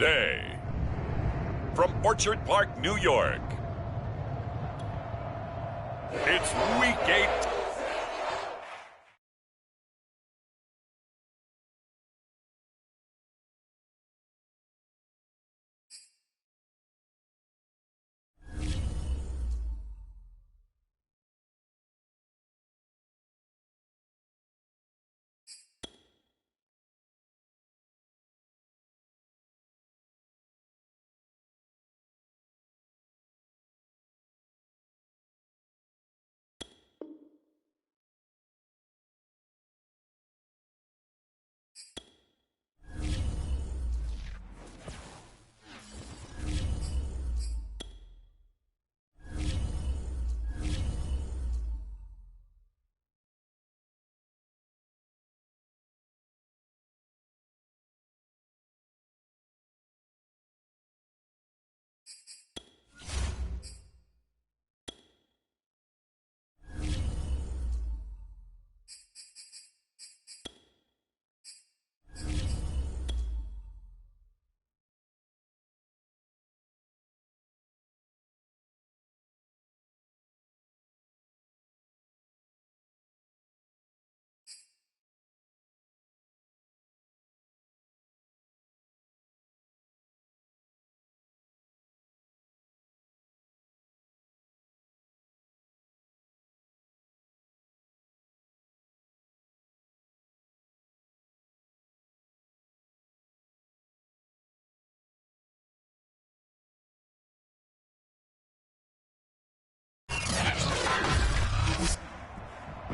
Today, from Orchard Park, New York, it's Week 8.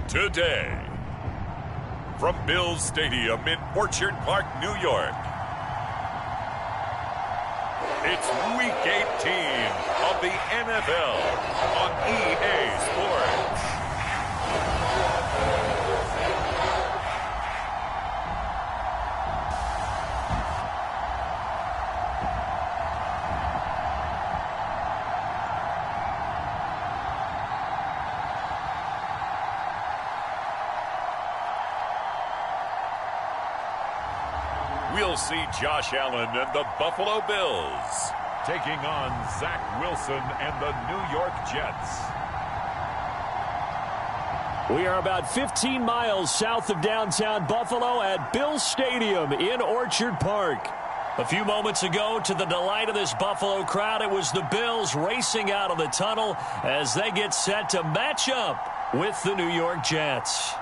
Today, from Bills Stadium in Orchard Park, New York, it's Week 18 of the NFL on EA Sports. We'll see Josh Allen and the Buffalo Bills taking on Zach Wilson and the New York Jets. We are about 15 miles south of downtown Buffalo at Bills Stadium in Orchard Park. A few moments ago, to the delight of this Buffalo crowd, it was the Bills racing out of the tunnel as they get set to match up with the New York Jets.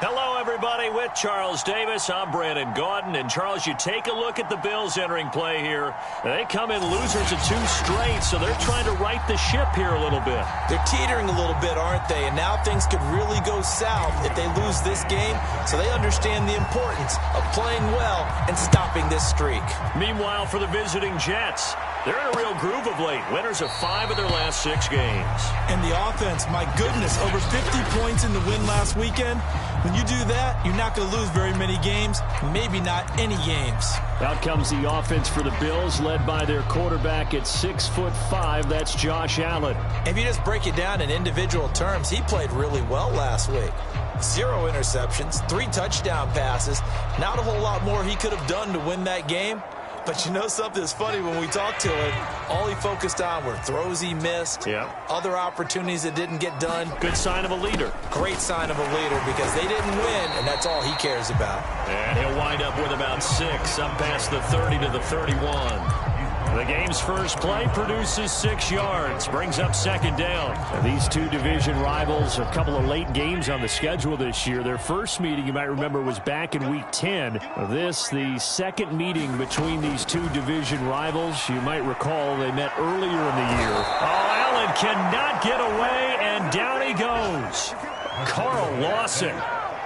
Hello, everybody. With Charles Davis, I'm Brandon Gaudin. And, Charles, you take a look at the Bills entering play here. They come in losers of 2 straight, so they're trying to right the ship here a little bit. They're teetering a little bit, aren't they? And now things could really go south if they lose this game, so they understand the importance of playing well and stopping this streak. Meanwhile, for the visiting Jets, they're in a real groove of late. Winners of 5 of their last 6 games. And the offense, my goodness, over 50 points in the win last weekend. When you do that, you're not going to lose very many games, maybe not any games. Out comes the offense for the Bills, led by their quarterback at 6'5". That's Josh Allen. If you just break it down in individual terms, he played really well last week. 0 interceptions, 3 touchdown passes. Not a whole lot more he could have done to win that game. But you know something that's funny, when we talked to him, all he focused on were throws he missed, other opportunities that didn't get done. Good sign of a leader. Great sign of a leader, because they didn't win, and that's all he cares about. And he'll wind up with about 6, up past the 30 to the 31. The game's first play produces 6 yards, brings up 2nd down. And these 2 division rivals, a couple of late games on the schedule this year. Their first meeting, you might remember, was back in Week 10. This, the second meeting between these 2 division rivals. You might recall they met earlier in the year. Oh, Allen cannot get away, and down he goes. Carl Lawson.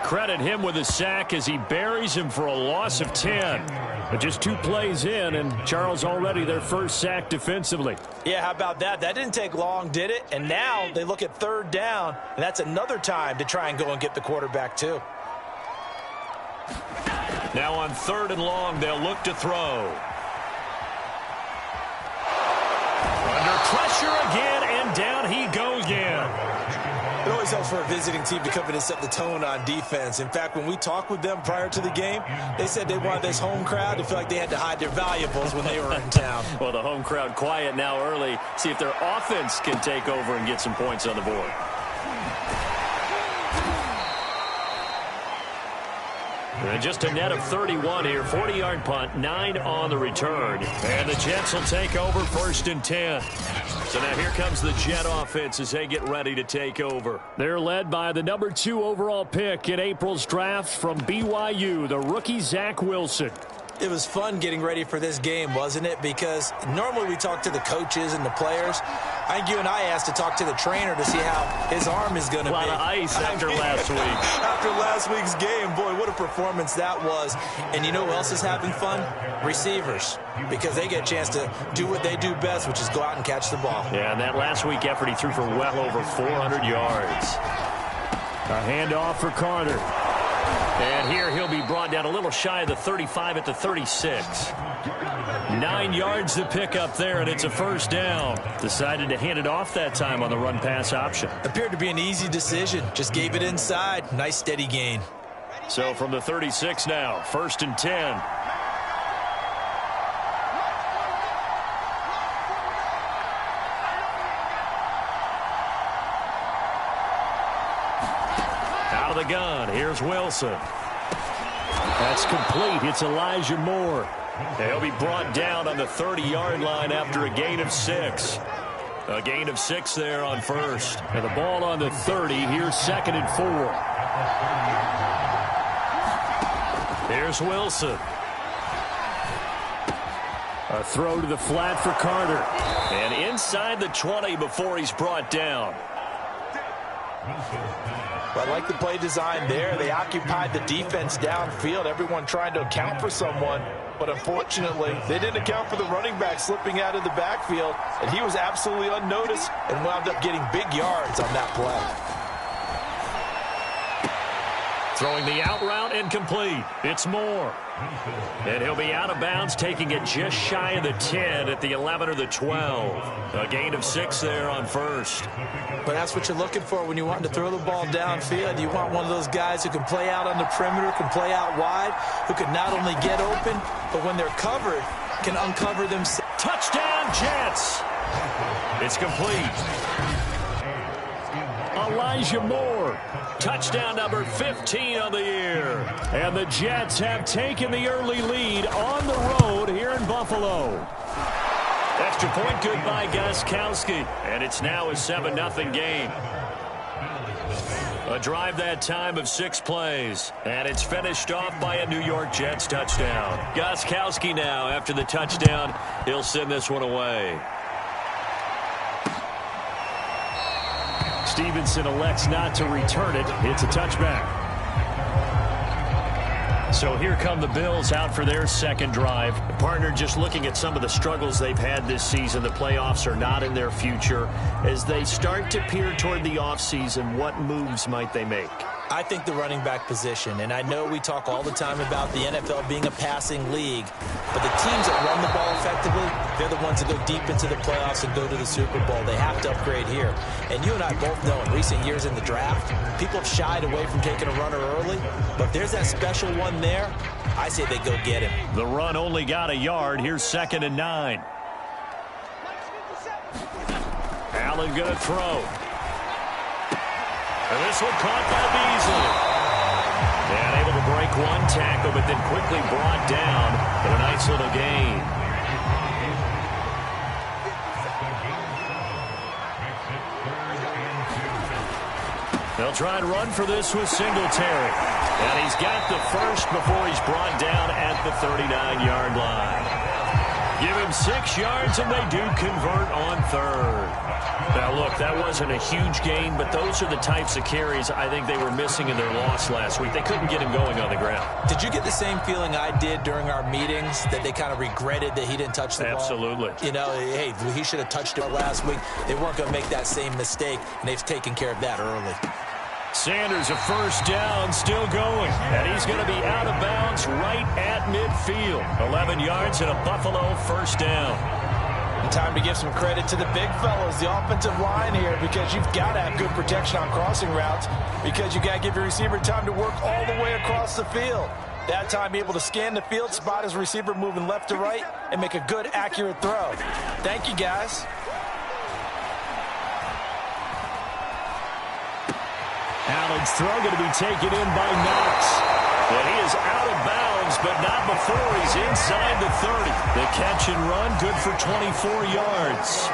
Credit him with a sack as he buries him for a loss of 10. But just 2 plays in, and Charles already their first sack defensively. Yeah, how about that? That didn't take long, did it? And now they look at 3rd down, and that's another time to try and go and get the quarterback too. Now on 3rd and long, they'll look to throw. pressure again, and down he goes again. It always helps for a visiting team to come in and set the tone on defense. In fact, when we talked with them prior to the game, they said they wanted this home crowd to feel like they had to hide their valuables when they were in town. Well, the home crowd quiet now early. See if their offense can take over and get some points on the board. And just a net of 31 here. 40-yard punt, 9 on the return. And the Jets will take over 1st and 10. So now here comes the Jet offense as they get ready to take over. They're led by the number 2 overall pick in April's draft from BYU, the rookie Zach Wilson. It was fun getting ready for this game, wasn't it? Because normally we talk to the coaches and the players. I think you and I asked to talk to the trainer to see how his arm is going to be. A lot of ice after last week. After last week's game, boy, what a performance that was. And you know who else is having fun? Receivers. Because they get a chance to do what they do best, which is go out and catch the ball. Yeah, and that last week effort, he threw for well over 400 yards. A handoff for Carter. And here he'll be brought down a little shy of the 35 at the 36. 9 yards to pick up there, and it's a 1st down. Decided to hand it off that time on the run-pass option. Appeared to be an easy decision. Just gave it inside. Nice steady gain. So from the 36 now, 1st and 10. Out of the gun, here's Wilson. That's complete. It's Elijah Moore. He'll be brought down on the 30-yard line after a gain of 6. A gain of 6 there on 1st. And the ball on the 30. Here's 2nd and 4. Here's Wilson. A throw to the flat for Carter. And inside the 20 before he's brought down. But I like the play design there. They occupied the defense downfield, everyone trying to account for someone. But unfortunately, they didn't account for the running back slipping out of the backfield, and he was absolutely unnoticed and wound up getting big yards on that play. Throwing the out route incomplete. It's Moore. And he'll be out of bounds, taking it just shy of the 10 at the 11 or the 12. A gain of 6 there on 1st. But that's what you're looking for when you want to throw the ball downfield. You want one of those guys who can play out on the perimeter, can play out wide, who can not only get open, but when they're covered, can uncover themselves. Touchdown, Jets! It's complete. Elijah Moore. Touchdown number 15 on the year. And the Jets have taken the early lead on the road here in Buffalo. Extra point good by Gostkowski. And it's now a 7-0 game. A drive that time of 6 plays. And it's finished off by a New York Jets touchdown. Gostkowski now, after the touchdown, he'll send this one away. Stevenson elects not to return it. It's a touchback. So here come the Bills out for their 2nd drive. Partner, just looking at some of the struggles they've had this season, the playoffs are not in their future. As they start to peer toward the offseason, what moves might they make? I think the running back position, and I know we talk all the time about the NFL being a passing league, but the teams that run the ball effectively, they're the ones that go deep into the playoffs and go to the Super Bowl. They have to upgrade here. And you and I both know in recent years in the draft, people have shied away from taking a runner early, but if there's that special one there, I say they go get him. The run only got a yard. Here's 2nd and 9. Allen going to throw. And this one caught by Beasley. And able to break one tackle, but then quickly brought down for a nice little gain. They'll try and run for this with Singletary. And he's got the 1st before he's brought down at the 39-yard line. Give him 6 yards, and they do convert on 3rd. Now, look, that wasn't a huge gain, but those are the types of carries I think they were missing in their loss last week. They couldn't get him going on the ground. Did you get the same feeling I did during our meetings, that they kind of regretted that he didn't touch the ball? Absolutely. You know, hey, he should have touched it last week. They weren't going to make that same mistake, and they've taken care of that early. Sanders, a 1st down, still going. And he's going to be out of bounds right at midfield. 11 yards and a Buffalo 1st down. And time to give some credit to the big fellas, the offensive line here, because you've got to have good protection on crossing routes, because you got to give your receiver time to work all the way across the field. That time, able to scan the field, spot his receiver moving left to right, and make a good, accurate throw. Thank you, guys. Allen's throw going to be taken in by Knox. And he is out of bounds, but not before he's inside the 30. The catch and run, good for 24 yards.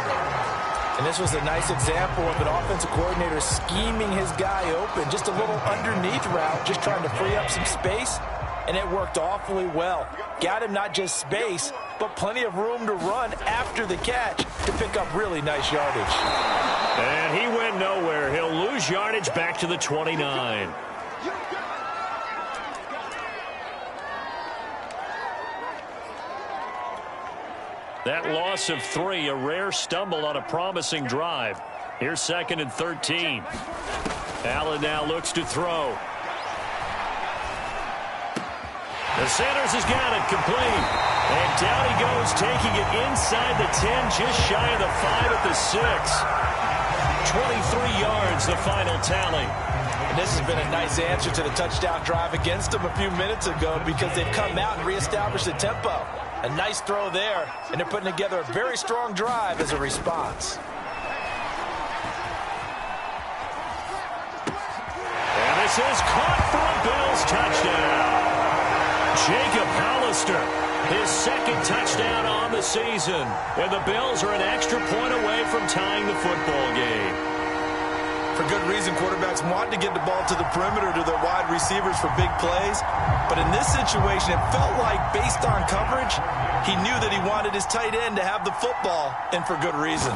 And this was a nice example of an offensive coordinator scheming his guy open. Just a little underneath route, just trying to free up some space. And it worked awfully well. Got him not just space, but plenty of room to run after the catch to pick up really nice yardage. And he went nowhere. He'll lose yardage back to the 29. That loss of 3, a rare stumble on a promising drive. Here's 2nd and 13. Allen now looks to throw. The Sanders has got it complete. And down he goes, taking it inside the 10, just shy of the 5 at the 6. 23 yards, the final tally. And this has been a nice answer to the touchdown drive against them a few minutes ago, because they've come out and reestablished the tempo. A nice throw there, and they're putting together a very strong drive as a response. And this is caught for a Bills touchdown. Jacob Hollister, his 2nd touchdown on the season. And the Bills are an extra point away from tying the football game. For good reason, quarterbacks want to get the ball to the perimeter to their wide receivers for big plays. But in this situation, it felt like, based on coverage, he knew that he wanted his tight end to have the football, and for good reason.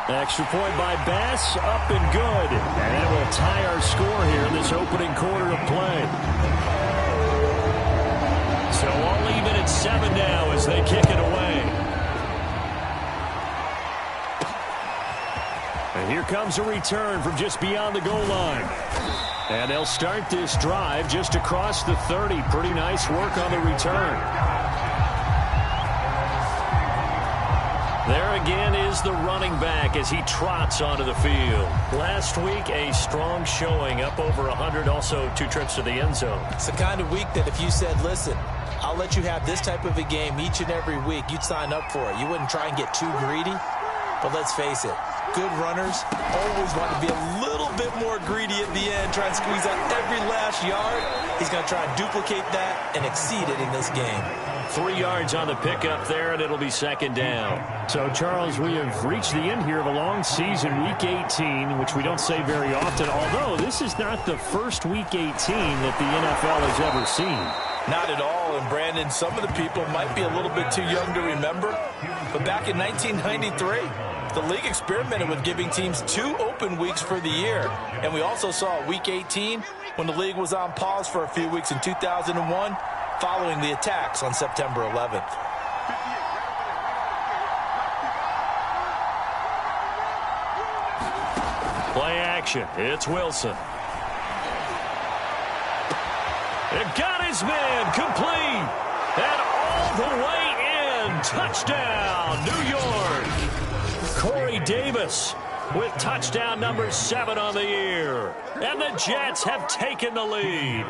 Extra point by Bass, up and good. And that will tie our score here in this opening quarter of play. So all even at 7 now as they kick it away. And here comes a return from just beyond the goal line. And they'll start this drive just across the 30. Pretty nice work on the return. There again is the running back as he trots onto the field. Last week, a strong showing, up over 100, also 2 trips to the end zone. It's the kind of week that if you said, listen, I'll let you have this type of a game each and every week, you'd sign up for it. You wouldn't try and get too greedy. But let's face it, good runners always want to be a little bit more greedy at the end, try and squeeze out every last yard. He's going to try and duplicate that and exceed it in this game. 3 yards on the pickup there, and it'll be 2nd down. So, Charles, we have reached the end here of a long season, Week 18, which we don't say very often, although this is not the first Week 18 that the NFL has ever seen. Not at all, and Brandon, some of the people might be a little bit too young to remember, but back in 1993, the league experimented with giving teams 2 open weeks for the year, and we also saw Week 18 when the league was on pause for a few weeks in 2001 following the attacks on September 11th. Play action. It's Wilson. It got his man complete. And all the way in. Touchdown, New York. Corey Davis with touchdown number 7 on the year. And the Jets have taken the lead.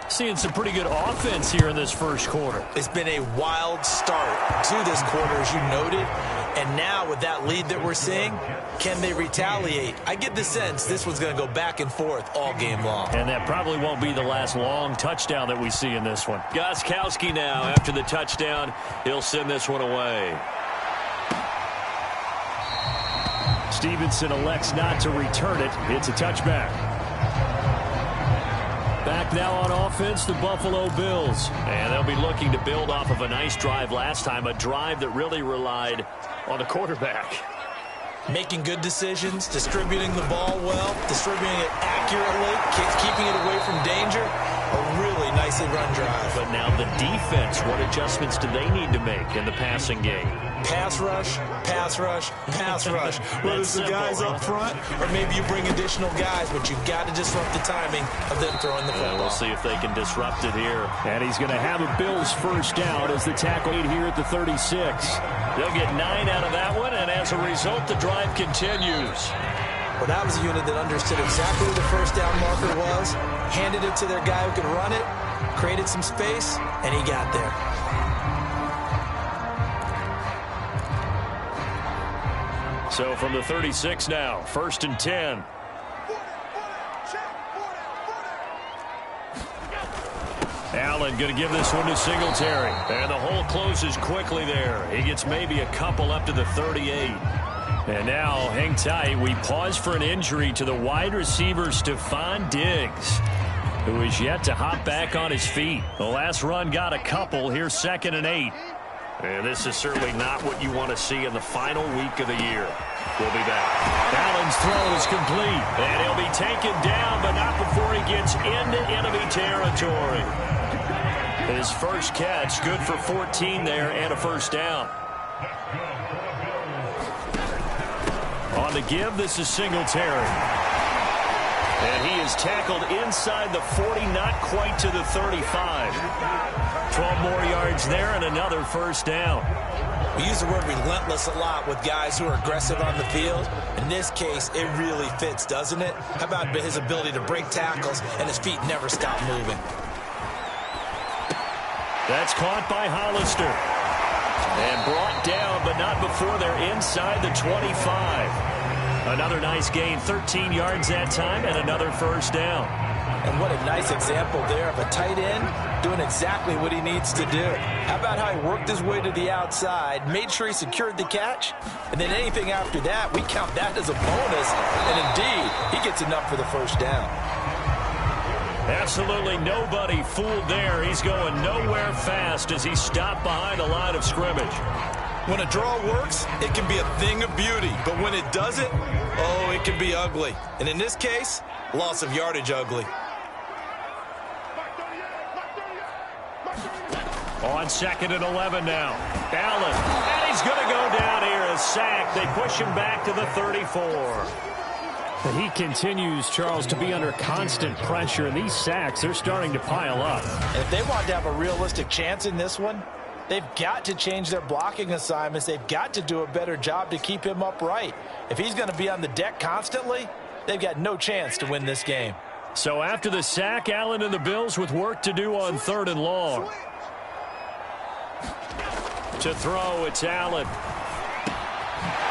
Seeing some pretty good offense here in this first quarter. It's been a wild start to this quarter, as you noted. And now with that lead that we're seeing, can they retaliate? I get the sense this one's going to go back and forth all game long. And that probably won't be the last long touchdown that we see in this one. Gostkowski now, after the touchdown, he'll send this one away. Stevenson elects not to return it. It's a touchback. Back now on offense, the Buffalo Bills. And they'll be looking to build off of a nice drive last time, a drive that really relied on the quarterback. Making good decisions, distributing the ball well, distributing it accurately, keeping it away from danger. A really nicely run drive. But now the defense, what adjustments do they need to make in the passing game? Pass rush, pass rush, pass rush. Whether it's the guys up front or maybe you bring additional guys, but you've got to disrupt the timing of them throwing the football. We'll see if they can disrupt it here. And he's going to have a Bills first down as the tackle here at the 36. They'll get 9 out of that one, and as a result, the drive continues. Well, that was a unit that understood exactly where the first down marker was, handed it to their guy who could run it, created some space, and he got there. So from the 36 now, 1st and 10. Allen going to give this one to Singletary. And the hole closes quickly there. He gets maybe a couple up to the 38. And now, hang tight, we pause for an injury to the wide receiver, Stephon Diggs, who is yet to hop back on his feet. The last run got a couple. Here's 2nd and 8. And this is certainly not what you want to see in the final week of the year. We'll be back. Allen's throw is complete. And he'll be taken down, but not before he gets into enemy territory. His first catch, good for 14 there and a first down. On the give, this is Singletary. And he is tackled inside the 40, not quite to the 35. 12 more yards there and another first down. We use the word relentless a lot with guys who are aggressive on the field. In this case, it really fits, doesn't it? How about his ability to break tackles and his feet never stop moving? That's caught by Hollister. And brought down, but not before they're inside the 25. Another nice gain, 13 yards that time, and another first down. And what a nice example there of a tight end doing exactly what he needs to do. How about how he worked his way to the outside, made sure he secured the catch, and then anything after that, we count that as a bonus. And indeed, he gets enough for the first down. Absolutely nobody fooled there. He's going nowhere fast as he stopped behind the line of scrimmage. When a draw works, it can be a thing of beauty. But when it doesn't, oh, it can be ugly. And in this case, loss of yardage ugly. On 2nd and 11 now. Allen, and he's going to go down here, a sack. They push him back to the 34. He continues, Charles, to be under constant pressure, and these sacks, they're starting to pile up. And if they want to have a realistic chance in this one, they've got to change their blocking assignments. They've got to do a better job to keep him upright. If he's going to be on the deck constantly, they've got no chance to win this game. So after the sack, Allen and the Bills with work to do on 3rd and long. To throw, it's Allen.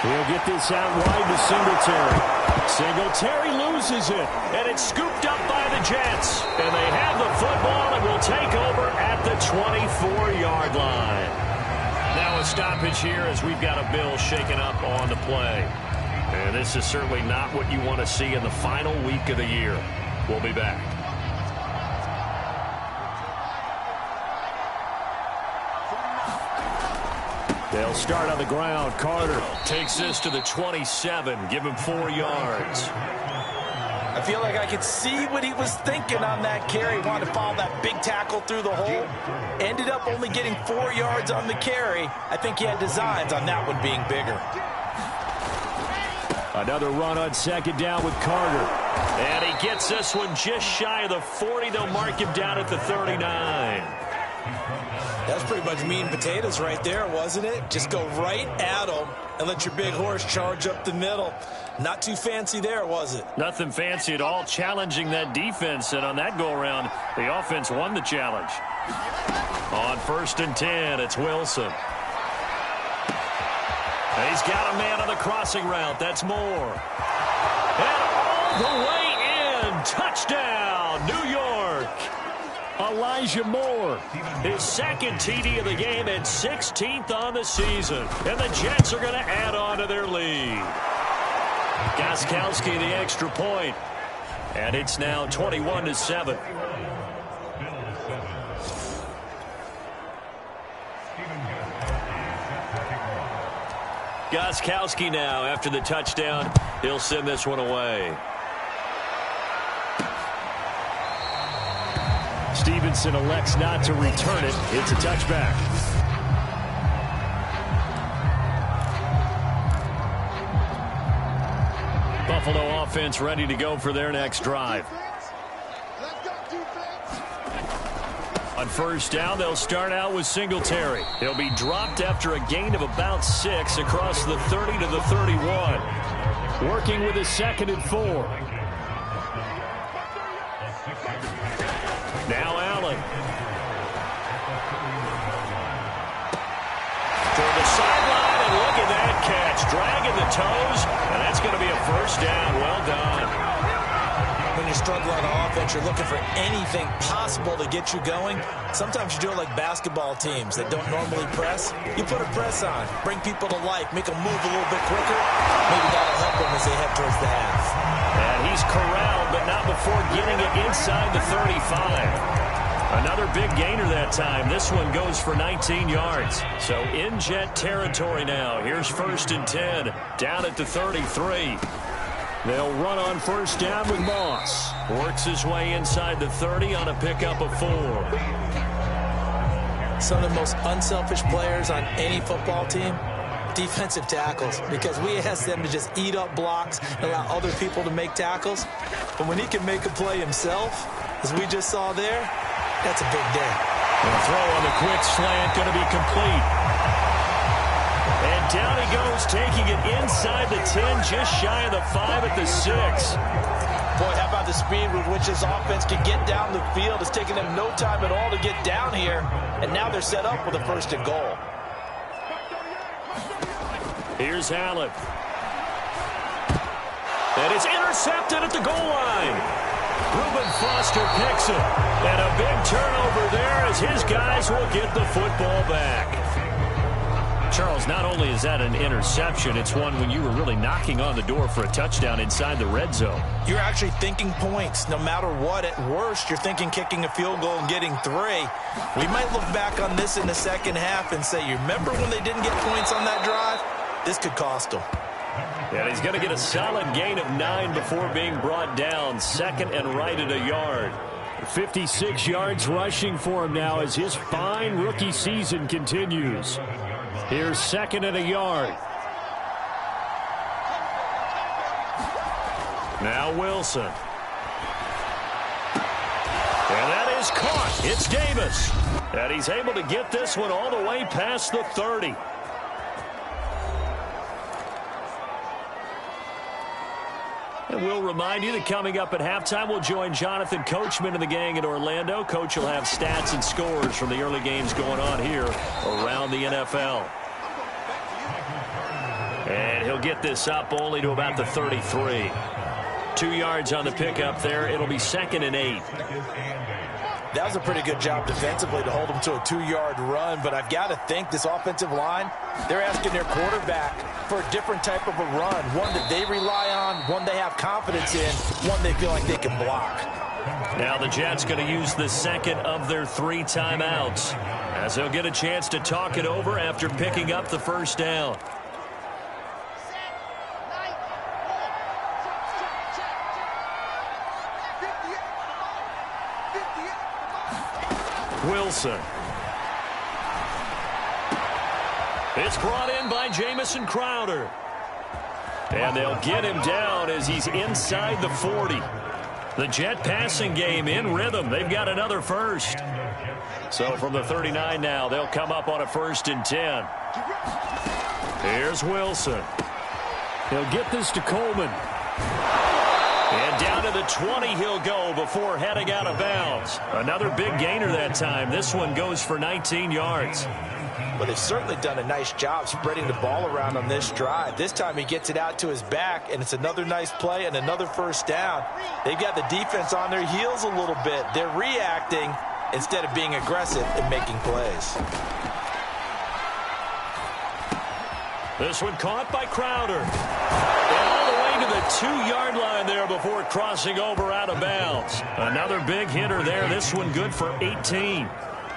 He'll get this out wide to Singletary. Singletary loses it, and it's scooped up by the Jets. And they have the football and will take over at the 24-yard line. Now a stoppage here as we've got a Bill shaken up on the play. And this is certainly not what you want to see in the final week of the year. We'll be back. They'll start on the ground. Carter takes this to the 27. Give him 4 yards. I feel like I could see what he was thinking on that carry. Wanted to follow that big tackle through the hole. Ended up only getting 4 yards on the carry. I think he had designs on that one being bigger. Another run on 2nd down with Carter. And he gets this one just shy of the 40. They'll mark him down at the 39. That's pretty much meat and potatoes right there, wasn't it? Just go right at him and let your big horse charge up the middle. Not too fancy there, was it? Nothing fancy at all, challenging that defense. And on that go-around, the offense won the challenge. On 1st and 10, it's Wilson. And he's got a man on the crossing route. That's Moore. And all the way in. Touchdown, New York. Elijah Moore, his 2nd TD of the game and 16th on the season. And the Jets are going to add on to their lead. Gostkowski the extra point. And it's now 21-7. Gostkowski now after the touchdown. He'll send this one away. Stevenson elects not to return it. It's a touchback. Buffalo offense ready to go for their next drive. On first down, they'll start out with Singletary. He'll be dropped after a gain of about 6 across the 30 to the 31. Working with a 2nd and 4. Now Allen. Toward the sideline, and look at that catch. Dragging the toes, and that's going to be a first down. Well done. When you struggle on offense, you're looking for anything possible to get you going. Sometimes you do it like basketball teams that don't normally press. You put a press on, bring people to life, make them move a little bit quicker. Maybe that'll help them as they head towards the half. And he's corralled, but not before getting it inside the 35. Another big gainer that time. This one goes for 19 yards. So in Jet territory now. Here's 1st and 10, down at the 33. They'll run on first down with Moss. Works his way inside the 30 on a pickup of 4. Some of the most unselfish players on any football team, defensive tackles, because we ask them to just eat up blocks and allow other people to make tackles. But when he can make a play himself, as we just saw there, that's a big day. The throw on the quick slant going to be complete. And down he goes, taking it inside the 10, just shy of the 5 at the 6. Boy, how about the speed with which this offense can get down the field? It's taken them no time at all to get down here, and now they're set up with a 1st and goal. Here's Allen. And it's intercepted at the goal line. Reuben Foster picks it. And a big turnover there as his guys will get the football back. Charles, not only is that an interception, it's one when you were really knocking on the door for a touchdown inside the red zone. You're actually thinking points. No matter what, at worst, you're thinking kicking a field goal and getting 3. We might look back on this in the second half and say, you remember when they didn't get points on that drive? This could cost them. And he's going to get a solid gain of 9 before being brought down. 2nd and right at a yard. 56 yards rushing for him now as his fine rookie season continues. Here's 2nd and a yard. Now Wilson. And that is caught. It's Davis. And he's able to get this one all the way past the 30. And we'll remind you that coming up at halftime, we'll join Jonathan Coachman and the gang in Orlando. Coach will have stats and scores from the early games going on here around the NFL. And he'll get this up only to about the 33. 2 yards on the pickup there. It'll be 2nd and 8. That was a pretty good job defensively to hold them to a 2-yard run, but I've got to think this offensive line, they're asking their quarterback for a different type of a run, one that they rely on, one they have confidence in, one they feel like they can block. Now the Jets going to use the 2nd of their 3 timeouts as they'll get a chance to talk it over after picking up the first down. Wilson. It's brought in by Jamison Crowder. And they'll get him down as he's inside the 40. The Jet passing game in rhythm. They've got another first. So from the 39 now, they'll come up on a 1st and 10. Here's Wilson. He'll get this to Coleman. And down to the 20 he'll go before heading out of bounds. Another big gainer that time. This one goes for 19 yards. Well, they've certainly done a nice job spreading the ball around on this drive. This time he gets it out to his back, and it's another nice play and another first down. They've got the defense on their heels a little bit. They're reacting instead of being aggressive and making plays. This one caught by Crowder. And all the way to the 2-yard line there before crossing over out of bounds. Another big hitter there. This one good for 18.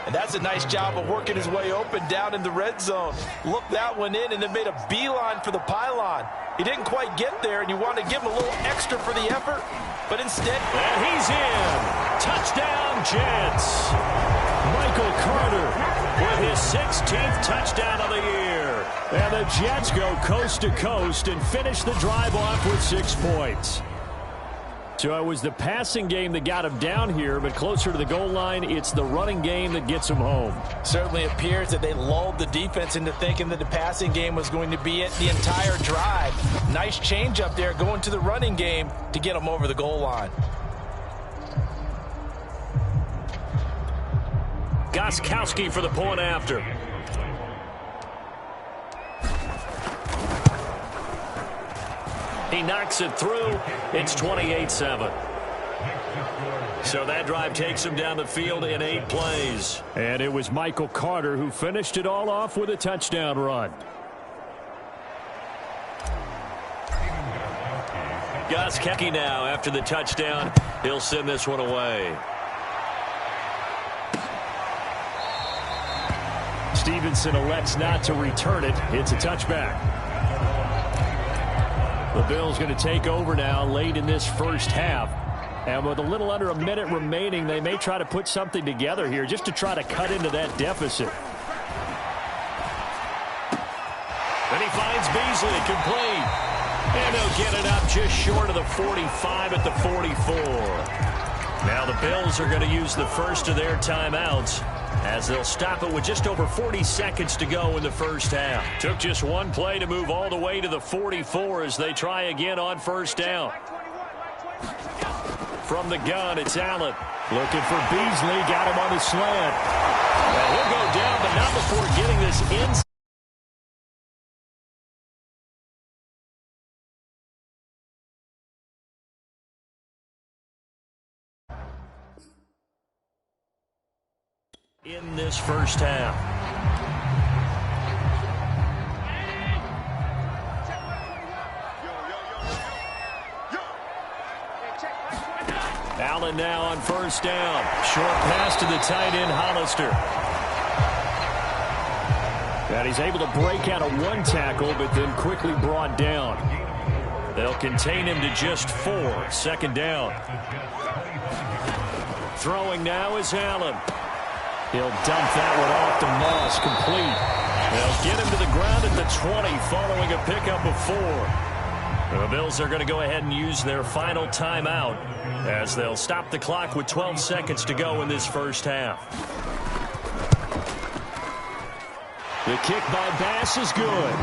And that's a nice job of working his way open down in the red zone. Looked that one in and then made a beeline for the pylon. He didn't quite get there, and you wanted to give him a little extra for the effort, but instead... And he's in. Touchdown, chance. Michael Carter with his 16th touchdown of the year. And the Jets go coast to coast and finish the drive off with 6 points. So it was the passing game that got him down here, but closer to the goal line, it's the running game that gets him home. Certainly appears that they lulled the defense into thinking that the passing game was going to be it the entire drive. Nice change up there going to the running game to get him over the goal line. Gostkowski for the point after. He knocks it through. It's 28-7. So that drive takes him down the field in 8 plays. And it was Michael Carter who finished it all off with a touchdown run. Gostkowski now after the touchdown. He'll send this one away. Stevenson elects not to return it. It's a touchback. The Bills going to take over now late in this first half. And with a little under a minute remaining, they may try to put something together here just to try to cut into that deficit. And he finds Beasley complete. And they'll get it up just short of the 45 at the 44. Now the Bills are going to use the first of their timeouts, as they'll stop it with just over 40 seconds to go in the first half. Took just one play to move all the way to the 44 as they try again on first down. From the gun, it's Allen. Looking for Beasley. Got him on the slant. And he'll go down, but not before getting this inside. In this first half. Allen now on first down. Short pass to the tight end, Hollister. And he's able to break out of one tackle, but then quickly brought down. They'll contain him to just 4. Second down. Throwing now is Allen. He'll dump that one off to Moss, complete. They'll get him to the ground at the 20 following a pickup of 4. The Bills are going to go ahead and use their final timeout as they'll stop the clock with 12 seconds to go in this first half. The kick by Bass is good.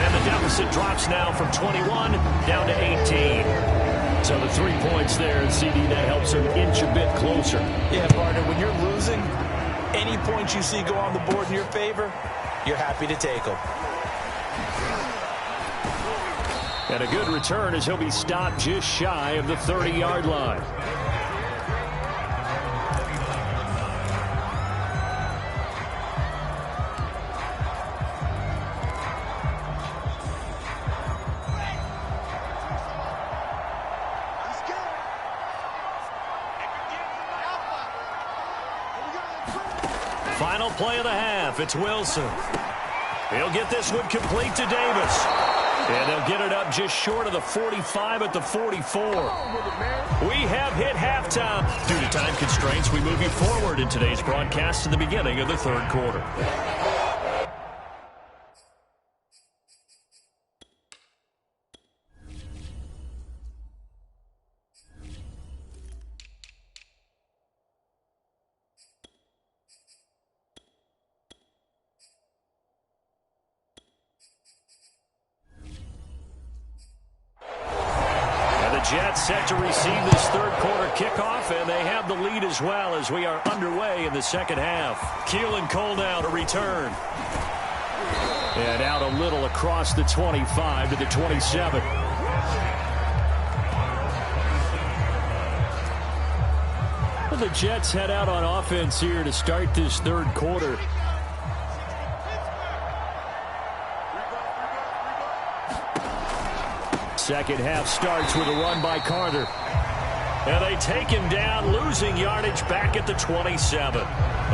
And the deficit drops now from 21 down to 18. So the 3 points there, and CD, that helps them inch a bit closer. Yeah, partner, when you're losing, any points you see go on the board in your favor, you're happy to take them. And a good return as he'll be stopped just shy of the 30-yard line. Final play of the half. It's Wilson. He'll get this one complete to Davis. And they'll get it up just short of the 45 at the 44. We have hit halftime. Due to time constraints, we move you forward in today's broadcast to the beginning of the third quarter. Jets set to receive this third quarter kickoff, and they have the lead as well as we are underway in the second half. Keelan Cole now to return. And out a little across the 25 to the 27. Well, the Jets head out on offense here to start this third quarter. Second half starts with a run by Carter. And they take him down, losing yardage back at the 27.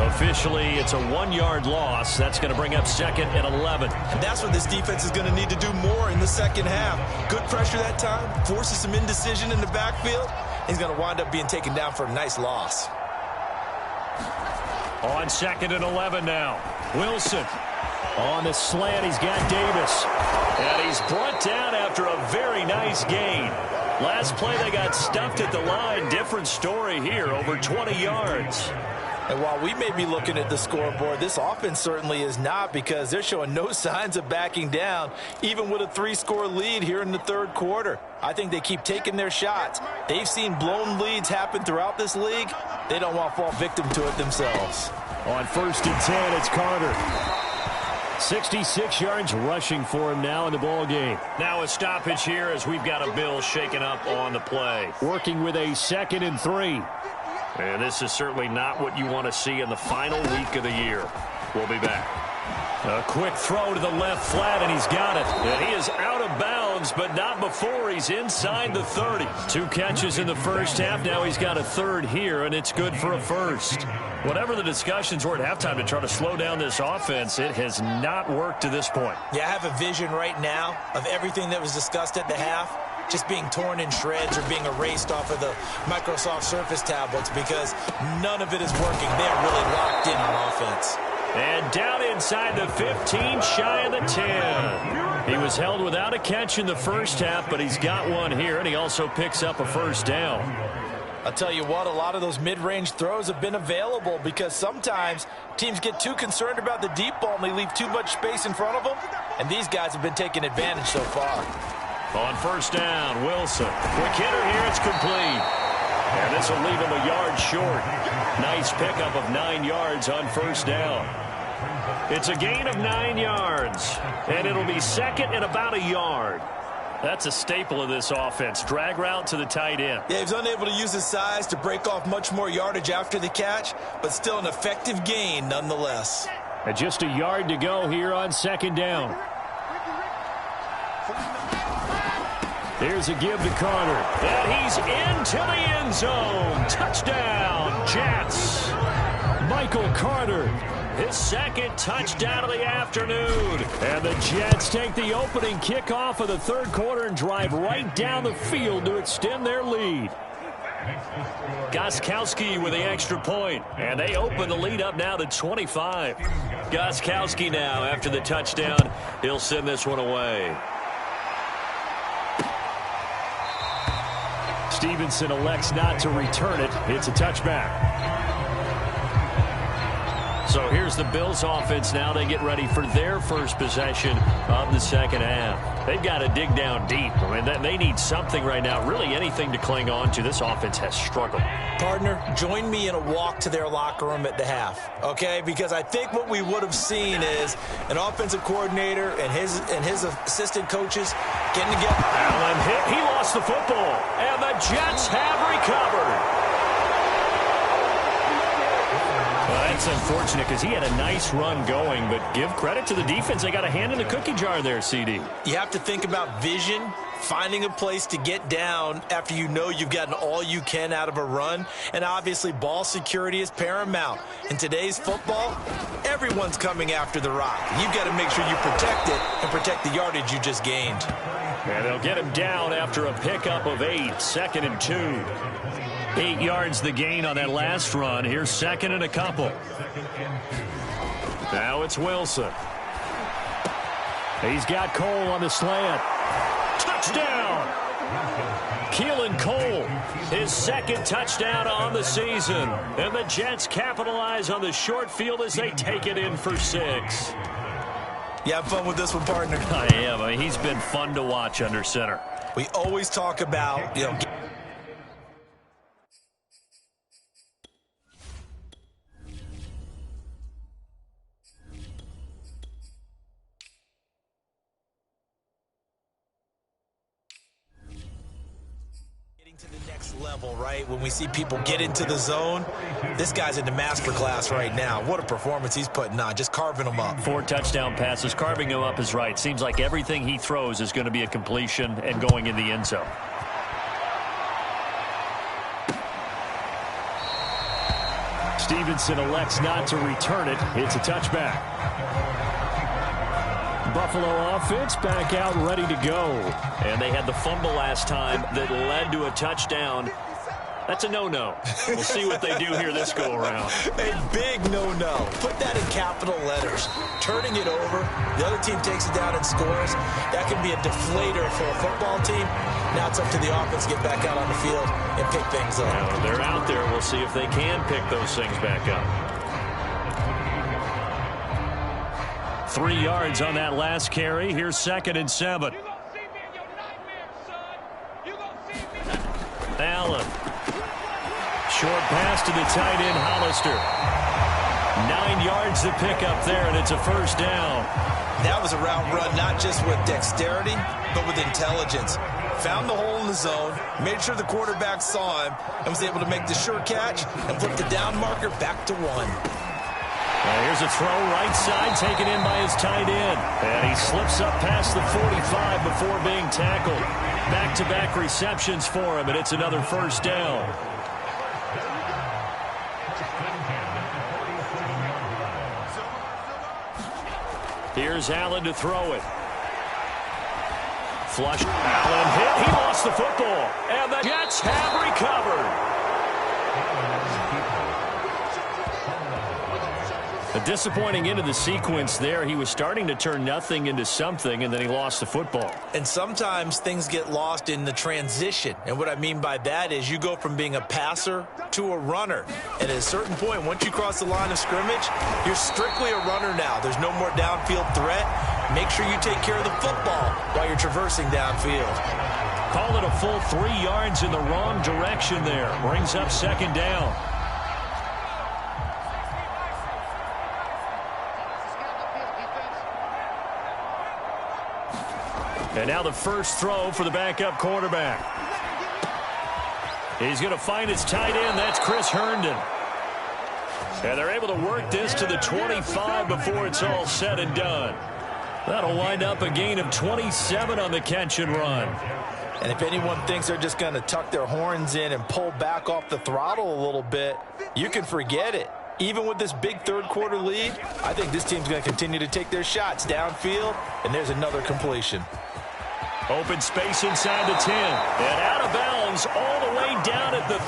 Officially, it's a 1-yard loss. That's going to bring up second and 11. And that's what this defense is going to need to do more in the second half. Good pressure that time, forces some indecision in the backfield. He's going to wind up being taken down for a nice loss. On 2nd and 11 now. Wilson. On the slant, he's got Davis. And he's brought down after a very nice gain. Last play, they got stuffed at the line. Different story here, over 20 yards. And while we may be looking at the scoreboard, this offense certainly is not, because they're showing no signs of backing down, even with a 3-score lead here in the third quarter. I think they keep taking their shots. They've seen blown leads happen throughout this league. They don't want to fall victim to it themselves. On 1st and 10, it's Carter. 66 yards rushing for him now in the ball game. Now a stoppage here as we've got a Bill shaken up on the play. Working with a 2nd and 3. And this is certainly not what you want to see in the final week of the year. We'll be back. A quick throw to the left flat, and he's got it. And he is out of bounds, but not before he's inside the 30. 2 catches in the first half. Now he's got a 3rd here, and it's good for a 1st. Whatever the discussions were at halftime to try to slow down this offense, it has not worked to this point. Yeah, I have a vision right now of everything that was discussed at the half just being torn in shreds or being erased off of the Microsoft Surface tablets, because none of it is working. They're really locked in on offense. And down inside the 15, shy of the 10. He was held without a catch in the first half, but he's got one here, and he also picks up a 1st down. I'll tell you what, a lot of those mid-range throws have been available, because sometimes teams get too concerned about the deep ball and they leave too much space in front of them, and these guys have been taking advantage so far. On 1st down, Wilson. Quick hitter here, it's complete. And this will leave him a yard short. Nice pickup of 9 yards on 1st down. It's a gain of 9 yards, and it'll be 2nd and about a yard. That's a staple of this offense. Drag route to the tight end. Yeah, he's unable to use his size to break off much more yardage after the catch, but still an effective gain nonetheless. And just a yard to go here on 2nd down. Here's a give to Carter. And he's into the end zone. Touchdown, Jets. Michael Carter, his 2nd touchdown of the afternoon. And the Jets take the opening kickoff of the 3rd quarter and drive right down the field to extend their lead. Gostkowski with the extra point, and they open the lead up now to 25. Gostkowski now, after the touchdown, he'll send this one away. Stevenson elects not to return it. It's a touchback. So here's the Bills offense now. They get ready for their first possession of the second half. They've got to dig down deep. I mean, they need something right now, really anything to cling on to. This offense has struggled. Partner, join me in a walk to their locker room at the half, okay? Because I think what we would have seen is an offensive coordinator and his assistant coaches getting together. Allen hit. He lost the football. And the Jets have recovered. Well, that's unfortunate because he had a nice run going, but give credit to the defense. They got a hand in the cookie jar there, CD. You have to think about vision, finding a place to get down after you know you've gotten all you can out of a run, and obviously ball security is paramount. In today's football, everyone's coming after the rock. You've got to make sure you protect it and protect the yardage you just gained. And they'll get him down after a pickup of 8, 2nd and 2. 8 yards the gain on that last run. Here's 2nd and a couple. Now it's Wilson. He's got Cole on the slant. Touchdown! Keelan Cole, his 2nd touchdown on the season. And the Jets capitalize on the short field as they take it in for 6. You have fun with this one, partner? I am. I mean, he's been fun to watch under center. We always talk about, to the next level, right? When we see people get into the zone, this guy's in the master class right now. What a performance he's putting on, just carving them up. 4 touchdown passes. Carving him up is right. Seems like everything he throws is going to be a completion and going in the end zone. Stevenson elects not to return it. It's a touchback. Buffalo offense back out ready to go. And they had the fumble last time that led to a touchdown. That's a no-no. We'll see what they do here this go-around. A big no-no. Put that in capital letters. Turning it over, the other team takes it down and scores. That can be a deflator for a football team. Now it's up to the offense to get back out on the field and pick things up. Now, they're out there. We'll see if they can pick those things back up. 3 yards on that last carry. Here's 2nd and 7. Allen. Short pass to the tight end, Hollister. 9 yards to pick up there, and it's a first down. That was a route run, not just with dexterity, but with intelligence. Found the hole in the zone, made sure the quarterback saw him, and was able to make the sure catch and flip the down marker back to 1. Here's a throw right side taken in by his tight end. And he slips up past the 45 before being tackled. Back-to-back receptions for him, and it's another first down. Here's Allen to throw it. Flush. Allen hit. He lost the football. And the Jets have recovered. A disappointing end of the sequence there. He was starting to turn nothing into something, and then he lost the football. And sometimes things get lost in the transition. And what I mean by that is you go from being a passer to a runner. And at a certain point, once you cross the line of scrimmage, you're strictly a runner now. There's no more downfield threat. Make sure you take care of the football while you're traversing downfield. Call it a full 3 yards in the wrong direction there. Brings up 2nd down. And now the first throw for the backup quarterback. He's going to find his tight end. That's Chris Herndon. And they're able to work this to the 25 before it's all said and done. That'll wind up a gain of 27 on the catch and run. And if anyone thinks they're just going to tuck their horns in and pull back off the throttle a little bit, you can forget it. Even with this big third-quarter lead, I think this team's going to continue to take their shots downfield, and there's another completion. Open space inside the 10. And out of bounds all the way down at the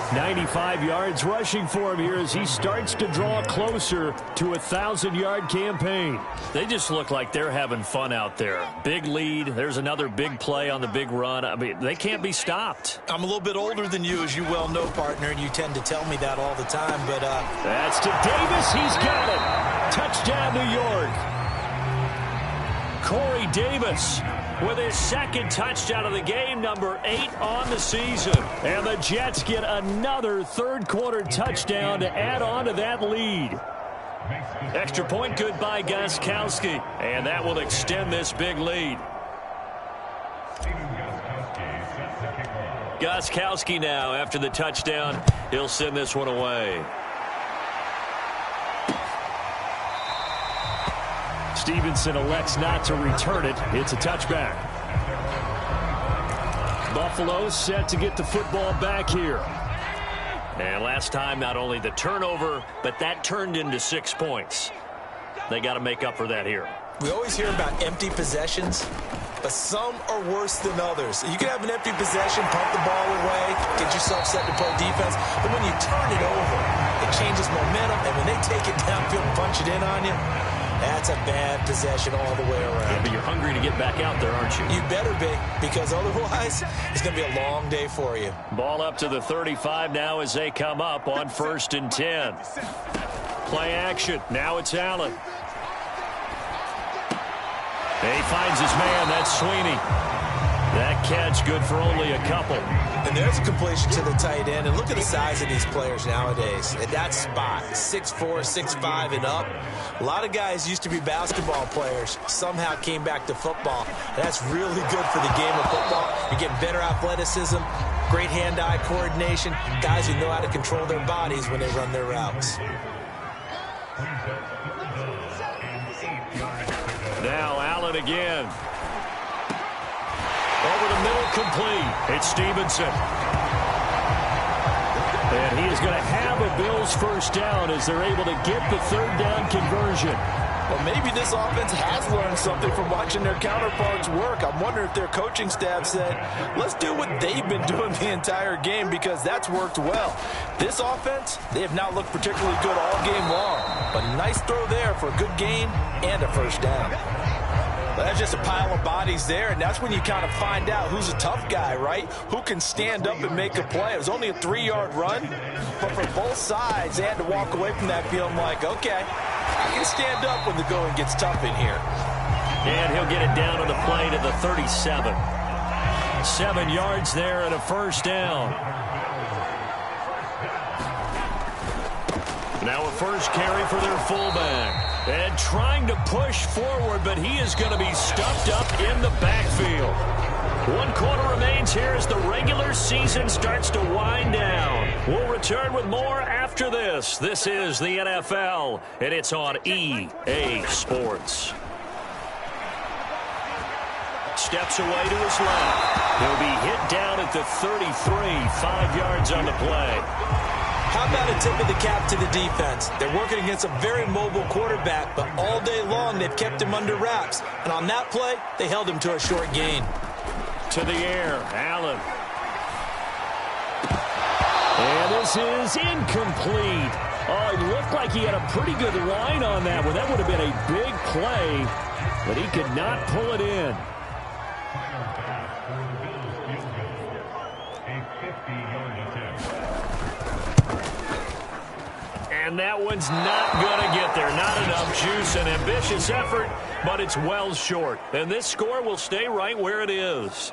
3. 95 yards rushing for him here as he starts to draw closer to a 1,000-yard campaign. They just look like they're having fun out there. Big lead. There's another big play on the big run. I mean, they can't be stopped. I'm a little bit older than you, as you well know, partner, and you tend to tell me that all the time. But that's to Davis. He's got it. Touchdown, New York. Corey Davis with his 2nd touchdown of the game, number 8 on the season. And the Jets get another third-quarter touchdown to add on to that lead. Extra point good by Gostkowski. And that will extend this big lead. Gostkowski now, after the touchdown, he'll send this one away. Stevenson elects not to return it. It's a touchback. Buffalo set to get the football back here. And last time, not only the turnover, but that turned into 6 points. They got to make up for that here. We always hear about empty possessions, but some are worse than others. You can have an empty possession, pump the ball away, get yourself set to play defense, but when you turn it over, it changes momentum, and when they take it downfield and punch it in on you, that's a bad possession all the way around. Yeah, but you're hungry to get back out there, aren't you? You better be, because otherwise it's going to be a long day for you. Ball up to the 35 now as they come up on 1st and 10. Play action. Now it's Allen. And he finds his man. That's Sweeney. That catch good for only a couple. And there's a completion to the tight end. And look at the size of these players nowadays. At that spot, 6'4", 6'5", and up. A lot of guys used to be basketball players. Somehow came back to football. And that's really good for the game of football. You're getting better athleticism, great hand-eye coordination, guys who know how to control their bodies when they run their routes. Now Allen again. Over the middle, complete. It's Stevenson. And he is going to have a Bills first down as they're able to get the 3rd down conversion. Well, maybe this offense has learned something from watching their counterparts work. I'm wondering if their coaching staff said, let's do what they've been doing the entire game, because that's worked well. This offense, they have not looked particularly good all game long. But a nice throw there for a good gain and a first down. Well, that's just a pile of bodies there, and that's when you kind of find out who's a tough guy, right? Who can stand up and make a play. It was only a 3-yard run, but for both sides, they had to walk away from that feeling like, okay, I can stand up when the going gets tough in here. And he'll get it down on the play to the 37. 7 yards there and a first down. Now a first carry for their fullback. And trying to push forward, but he is going to be stuffed up in the backfield. 1 quarter remains here as the regular season starts to wind down. We'll return with more after this. This is the NFL, and it's on EA Sports. Steps away to his left. He'll be hit down at the 33, 5 yards on the play. How about a tip of the cap to the defense? They're working against a very mobile quarterback, but all day long they've kept him under wraps. And on that play, they held him to a short gain. To the air, Allen. And this is incomplete. Oh, it looked like he had a pretty good line on that one. That would have been a big play, but he could not pull it in. And that one's not going to get there. Not enough juice. An ambitious effort, but it's well short. And this score will stay right where it is.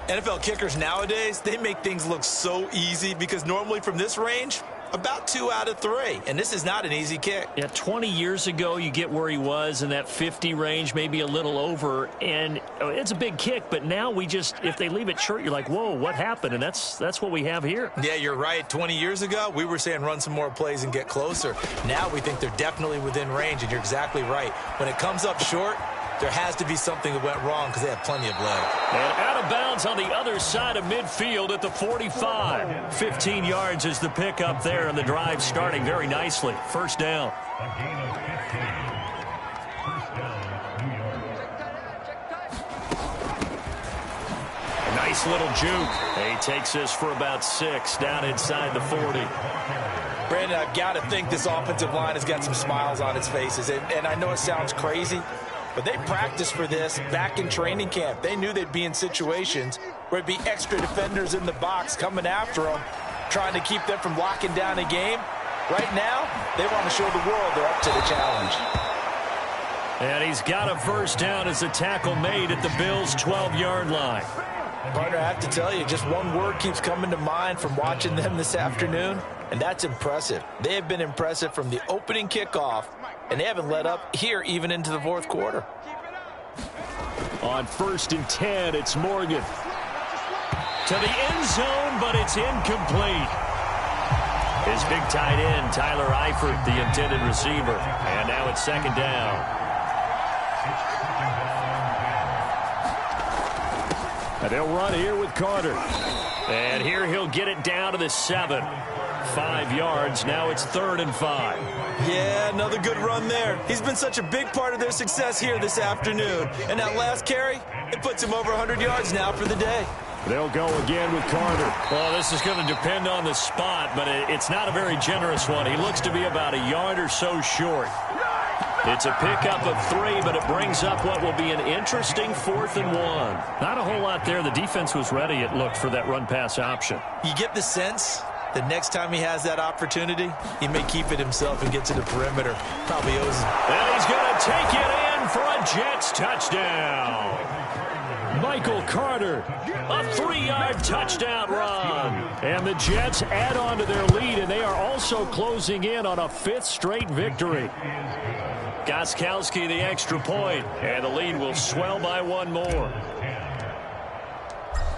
NFL kickers nowadays, they make things look so easy because normally from this range, about 2 out of 3. And this is not an easy kick. Yeah, 20 years ago, you get where he was in that 50 range, maybe a little over. And it's a big kick, but now we just, if they leave it short, you're like, whoa, what happened? And that's what we have here. Yeah, you're right. 20 years ago, we were saying run some more plays and get closer. Now we think they're definitely within range, and you're exactly right. When it comes up short, there has to be something that went wrong because they have plenty of leg. And out of bounds on the other side of midfield at the 45. 15 yards is the pickup there, and the drive starting very nicely. First down. A nice little juke. He takes this for about 6 down inside the 40. Brandon, I've got to think this offensive line has got some smiles on its faces. And I know it sounds crazy, but they practiced for this back in training camp. They knew they'd be in situations where it'd be extra defenders in the box coming after them, trying to keep them from locking down a game. Right now, they want to show the world they're up to the challenge. And he's got a first down as a tackle made at the Bills' 12-yard line. Partner, I have to tell you, just one word keeps coming to mind from watching them this afternoon, and that's impressive. They have been impressive from the opening kickoff, and they haven't let up here even into the fourth quarter. On 1st and 10, it's Morgan. To the end zone, but it's incomplete. His big tight end, Tyler Eifert, the intended receiver. And now it's 2nd down. And they'll run here with Carter. And here he'll get it down to the 7. 5 yards. Now it's 3rd and 5. Yeah, another good run there. He's been such a big part of their success here this afternoon. And that last carry, it puts him over 100 yards now for the day. They'll go again with Carter. Well, this is going to depend on the spot, but it's not a very generous one. He looks to be about a yard or so short. It's a pickup of 3, but it brings up what will be an interesting 4th and 1. Not a whole lot there. The defense was ready, it looked, for that run-pass option. You get the sense the next time he has that opportunity, he may keep it himself and get to the perimeter. Probably owes him. And he's going to take it in for a Jets touchdown. Michael Carter, a 3-yard touchdown run. And the Jets add on to their lead, and they are also closing in on a 5th straight victory. Gostkowski the extra point, and the lead will swell by 1 more.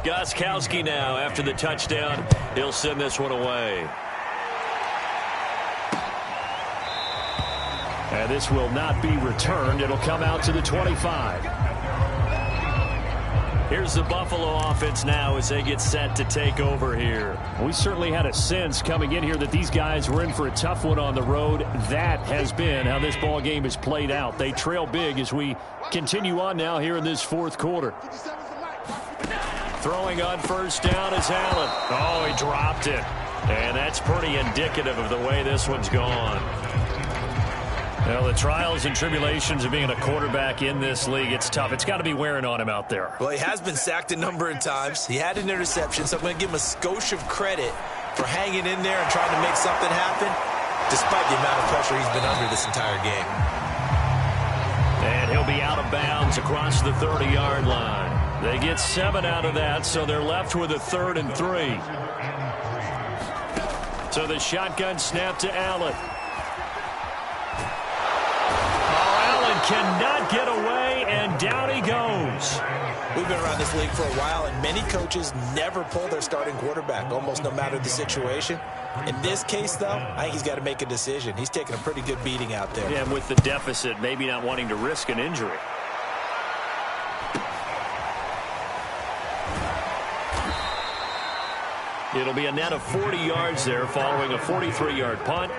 Gostkowski now, after the touchdown, he'll send this one away. And this will not be returned. It'll come out to the 25. Here's the Buffalo offense now as they get set to take over here. We certainly had a sense coming in here that these guys were in for a tough one on the road. That has been how this ball game has played out. They trail big as we continue on now here in this fourth quarter. Throwing on first down is Allen. Oh, he dropped it. And that's pretty indicative of the way this one's gone. Well, the trials and tribulations of being a quarterback in this league, it's tough. It's got to be wearing on him out there. Well, he has been sacked a number of times. He had an interception, so I'm going to give him a skosh of credit for hanging in there and trying to make something happen, despite the amount of pressure he's been under this entire game. And he'll be out of bounds across the 30-yard line. They get 7 out of that, so they're left with a 3rd and 3. So the shotgun snap to Allen. Cannot get away, and down he goes. We've been around this league for a while, and many coaches never pull their starting quarterback, almost no matter the situation. In this case, though, I think he's got to make a decision. He's taking a pretty good beating out there. Yeah, and with the deficit, maybe not wanting to risk an injury. It'll be a net of 40 yards there following a 43-yard punt,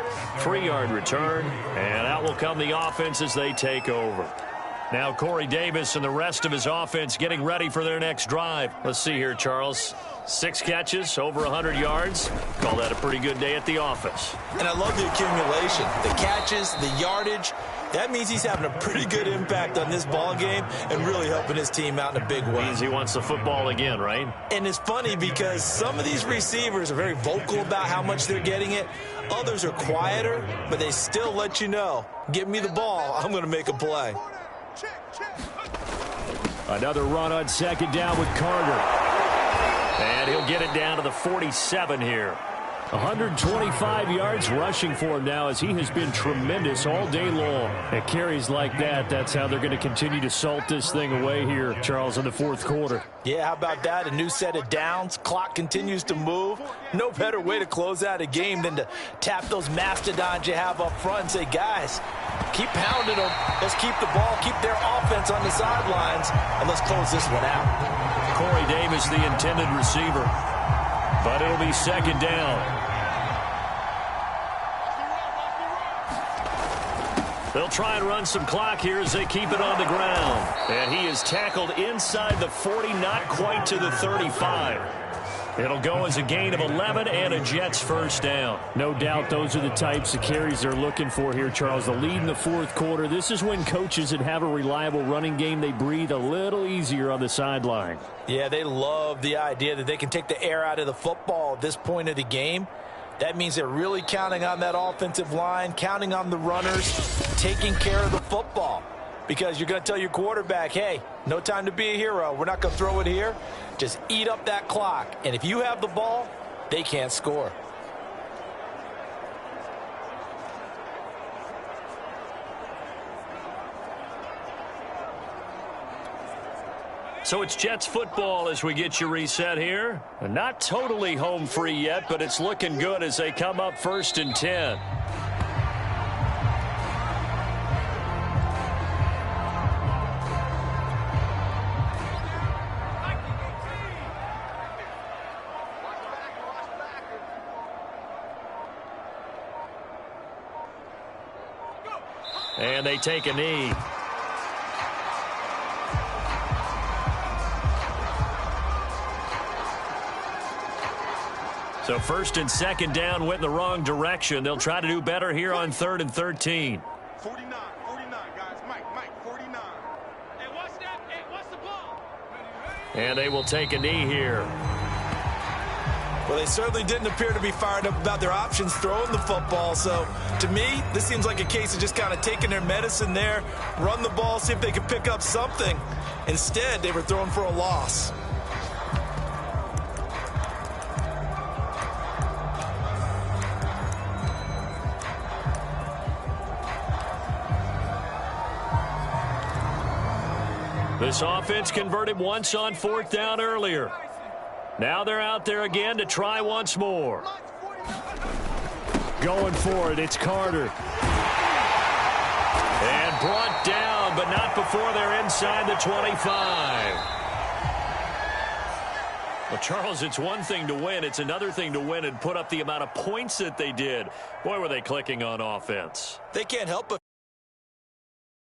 3-yard return, and out will come the offense as they take over. Now Corey Davis and the rest of his offense getting ready for their next drive. Let's see here, Charles. 6 catches, over 100 yards. Call that a pretty good day at the office. And I love the accumulation, the catches, the yardage. That means he's having a pretty good impact on this ball game and really helping his team out in a big way. Means he wants the football again, right? And it's funny because some of these receivers are very vocal about how much they're getting it. Others are quieter, but they still let you know, give me the ball, I'm going to make a play. Another run on second down with Carter. And he'll get it down to the 47 here. 125 yards rushing for him now as he has been tremendous all day long. At carries like that, that's how they're going to continue to salt this thing away here, Charles, in the fourth quarter. Yeah, how about that? A new set of downs. Clock continues to move. No better way to close out a game than to tap those mastodons you have up front and say, guys, keep pounding them. Let's keep the ball, keep their offense on the sidelines, and let's close this one out. Corey Davis, the intended receiver. But it'll be second down. They'll try and run some clock here as they keep it on the ground. And he is tackled inside the 40, not quite to the 35. It'll go as a gain of 11 and a Jets first down. No doubt those are the types of carries they're looking for here, Charles. The lead in the fourth quarter. This is when coaches that have a reliable running game, they breathe a little easier on the sideline. Yeah, they love the idea that they can take the air out of the football at this point of the game. That means they're really counting on that offensive line, counting on the runners, taking care of the football. Because you're going to tell your quarterback, hey, no time to be a hero. We're not going to throw it here. Just eat up that clock. And if you have the ball, they can't score. So it's Jets football as we get you reset here. Not totally home free yet, but it's looking good as they come up 1st and 10. And they take a knee. So 1st and 2nd down went in the wrong direction. They'll try to do better here on 3rd and 13. 49, guys. Mike, 49. Hey, watch that. Hey, watch the ball. And they will take a knee here. Well, they certainly didn't appear to be fired up about their options throwing the football. So, to me, this seems like a case of just kind of taking their medicine there, run the ball, see if they can pick up something. Instead, they were throwing for a loss. This offense converted once on 4th down earlier. Now they're out there again to try once more. Going for it, it's Carter. And brought down, but not before they're inside the 25. Well, Charles, it's one thing to win. It's another thing to win and put up the amount of points that they did. Boy, were they clicking on offense. They can't help but